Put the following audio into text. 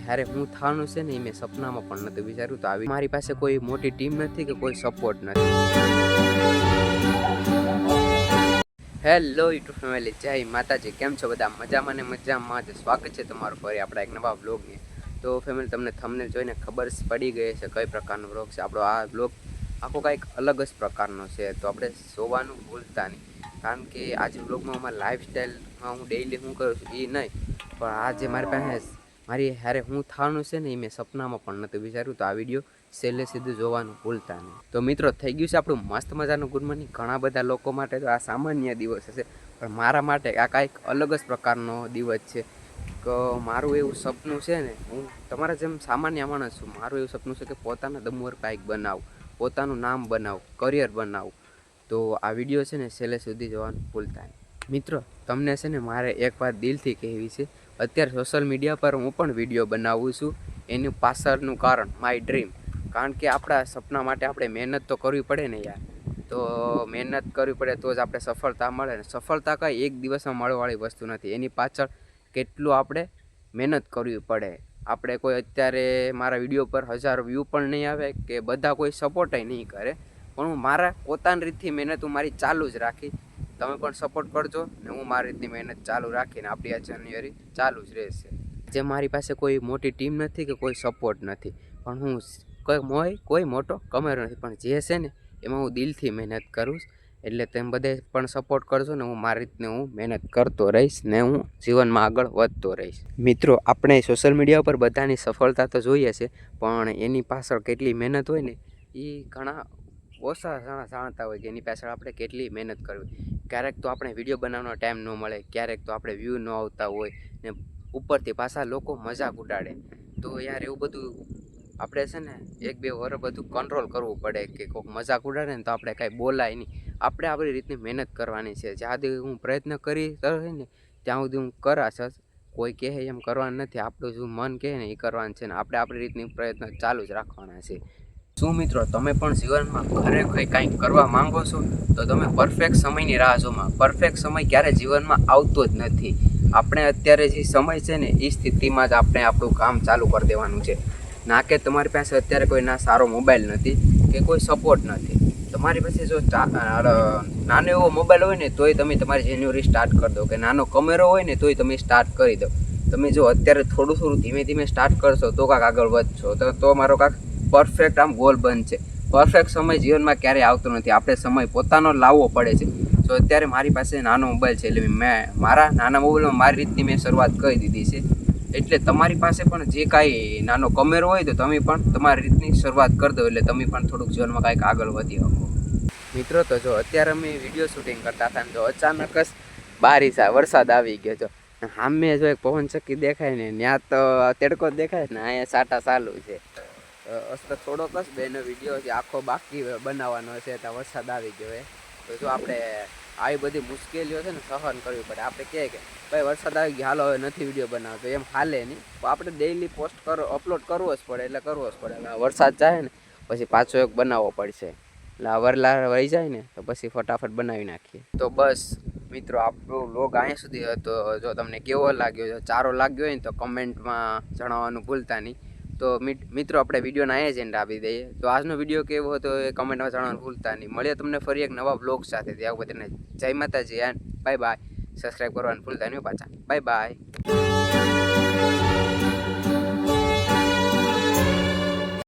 હારે હું થવાનું છે ને એ મેં સપનામાં પણ નહોતું વિચાર્યું. તો આવી મારી પાસે કોઈ મોટી ટીમ નથી કે કોઈ સપોર્ટ નથી. હેલો યુટ્યુબ ફેમિલી, જય માતાજી. કેમ છો બધા? મજામાં ને મજામાં જ. સ્વાગત છે તમારું ફરી આપણા એક નવા વ્લોગની. તો ફેમિલી, તમને થંબનેલ જોઈને ખબર પડી ગઈ છે કઈ પ્રકારનો વ્લોગ છે આપણો. આ વ્લોગ આખો કંઈક અલગ જ પ્રકારનો છે, તો આપણે જોવાનું ભૂલતા નહીં. કારણ કે આજે વ્લોગમાં અમારા લાઈફસ્ટાઈલમાં હું ડેઈલી શું કરું છું એ નહીં, પણ આજે મારી પાસે મારી હારે હું થવાનું છે ને એ મેં સપનામાં પણ નહોતું વિચાર્યું. તો આ વિડીયો છેલ્લે સીધું જોવાનું ભૂલતા નહીં. તો મિત્રો, થઈ ગયું છે આપણું મસ્ત મજાનું ગુડ મોર્નિંગ. ઘણા બધા લોકો માટે તો આ સામાન્ય દિવસ હશે, પણ મારા માટે આ કાંઈક અલગ જ પ્રકારનો દિવસ છે. કે મારું એવું સપનું છે ને, હું તમારા જેમ સામાન્ય માણસ છું. મારું એવું સપનું છે કે પોતાના દમ પર કાંઈક બનાવું, પોતાનું નામ બનાવું, કરિયર બનાવું. તો આ વિડીયો છે ને છેલ્લે સુધી જોવાનું ભૂલતા નહીં. મિત્રો, તમને છે ને મારે એક વાત દિલથી કહેવી છે. અત્યારે સોશિયલ મીડિયા પર હું પણ વિડીયો બનાવું છું. એનું પાછળનું કારણ માય ડ્રીમ. કારણ કે આપણા સપના માટે આપણે મહેનત તો કરવી પડે ને યાર. તો મહેનત કરવી પડે તો જ આપણે સફળતા મળે ને. સફળતા કંઈ એક દિવસમાં મળવાવાળી વસ્તુ નથી. એની પાછળ કેટલું આપણે મહેનત કરવી પડે. આપણે કોઈ અત્યારે મારા વિડીયો પર 1000 વ્યૂ પણ નહીં આવે કે બધા કોઈ સપોર્ટય નહીં કરે, પણ હું મારા પોતાની રીતથી મહેનત હું મારી ચાલુ જ રાખી. તમે પણ સપોર્ટ કરજો ને હું મારી રીતની મહેનત ચાલુ રાખીને આપણી આ જાન્યુઆરી ચાલુ જ રહેશે. જે મારી પાસે કોઈ મોટી ટીમ નથી કે કોઈ સપોર્ટ નથી, પણ હું કોઈ મોટો કમેરો નથી, પણ જે છે ને એમાં હું દિલથી મહેનત કરું. એટલે તેમ બધે પણ સપોર્ટ કરજો ને હું મારી રીતને હું મહેનત કરતો રહીશ ને હું જીવનમાં આગળ વધતો રહીશ. મિત્રો, આપણે સોશિયલ મીડિયા પર બધાની સફળતા તો જોઈએ છે, પણ એની પાછળ કેટલી મહેનત હોય ને એ ઘણા ઓછા જાણતા હોય કે એની પાછળ આપણે કેટલી મહેનત કરવી. ક્યારેક તો આપણે વિડીયો બનાવવાનો ટાઈમ ન મળે, ક્યારેક તો આપણે વ્યૂ ન આવતા હોય ને ઉપરથી પાછા લોકો મજાક ઉડાડે. તો યાર એવું બધું આપણે છે ને 1-2 વર્ષ બધું કંટ્રોલ કરવું પડે કે કોઈક મજાક ઉડાડે ને તો આપણે કાંઈ બોલાય નહીં. આપણે આપણી રીતની મહેનત કરવાની છે. જ્યાં સુધી હું પ્રયત્ન કરી ને ત્યાં સુધી હું કરાશ જ. કોઈ કહે એમ કરવાનું નથી. આપણું જો મન કહે ને એ કરવાનું છે ને આપણે આપણી રીતની પ્રયત્ન ચાલુ જ રાખવાના છે. શું મિત્રો, તમે પણ જીવનમાં ખરેખર કંઈક કરવા માંગો છો તો તમે પરફેક્ટ સમયની રાહ જોમાં. પરફેક્ટ સમય ક્યારે જીવનમાં આવતો જ નથી. આપણે અત્યારે જે સમય છે ને એ સ્થિતિમાં જ આપણે આપણું કામ ચાલુ કરી દેવાનું છે. ના કે તમારી પાસે અત્યારે કોઈ ના સારો મોબાઈલ નથી કે કોઈ સપોર્ટ નથી. તમારી પાસે જો નાનો એવો મોબાઈલ હોય ને તોય તમે તમારી જાન્યુઆરી સ્ટાર્ટ કરી દો, કે નાનો કેમેરો હોય ને તોય તમે સ્ટાર્ટ કરી દો. તમે જો અત્યારે થોડું ધીમે ધીમે સ્ટાર્ટ કરશો તો કાંક આગળ વધશો. તો મારો કાંક પરફેક્ટ આમ ગોલ બનશે. પરફેક્ટ સમય જીવનમાં ક્યારેય આવતો નથી. આપણે સમય પોતાનો લાવવો પડે છે. તો અત્યારે મારી પાસે નાનો મોબાઈલ છે, એટલે મેં મારા નાના મોબાઈલમાં મારી રીતની મેં શરૂઆત કરી દીધી છે. એટલે તમારી પાસે પણ જે કાંઈ નાનો કમેરો હોય તો તમે પણ તમારી રીતની શરૂઆત કરી દો, એટલે તમે પણ થોડુંક જીવનમાં કાંઈક આગળ વધી શકો. મિત્રો, તો જો અત્યારે અમે વિડીયો શૂટિંગ કરતા હતા ને તો અચાનક જ બારિશ વરસાદ આવી ગયો. જો સામે જો એક પવન ચક્કી દેખાય ને ત્યાં તો તડકો દેખાય ને અહીંયા સાટા ચાલુ છે. અસ્ત થોડોક જ બેનો વિડીયો છે, આખો બાકી બનાવવાનો છે. ત્યાં વરસાદ આવી ગયો. તો જો આપણે આવી બધી મુશ્કેલીઓ છે ને સહન કરવી પડે. આપણે કહે કે ભાઈ વરસાદ આવી ગયો, હાલો હવે નથી વિડીયો બનાવતો, એમ હાલે નહીં. તો આપણે ડેઈલી અપલોડ કરવો જ પડે, એટલે કરવો જ પડે. વરસાદ જાય ને પછી પાછો એક બનાવવો પડશે. એટલે આ વરલા વહી જાય ને તો પછી ફટાફટ બનાવી નાખીએ. તો બસ મિત્રો, આપણો વ્લોગ અહીંયા સુધી હતો. જો તમને કેવો લાગ્યો, જો સારો લાગ્યો હોય ને તો કમેન્ટમાં જણાવવાનું ભૂલતા નહીં. તો મિત્રો, આપણે વિડીયોને અહીંયા જ એન્ડ આપી દઈએ. તો આજનો વિડીયો કેવો હતો એ કમેન્ટમાં જણાવવાનું ભૂલતા નહીં. મળીએ તમને ફરી એક નવા વ્લોગ સાથે. ત્યાં બધાને જય માતાજી એન્ડ બાય બાય. સબસ્ક્રાઈબ કરવાનું ભૂલતા નહીં પાછા. Bye bye.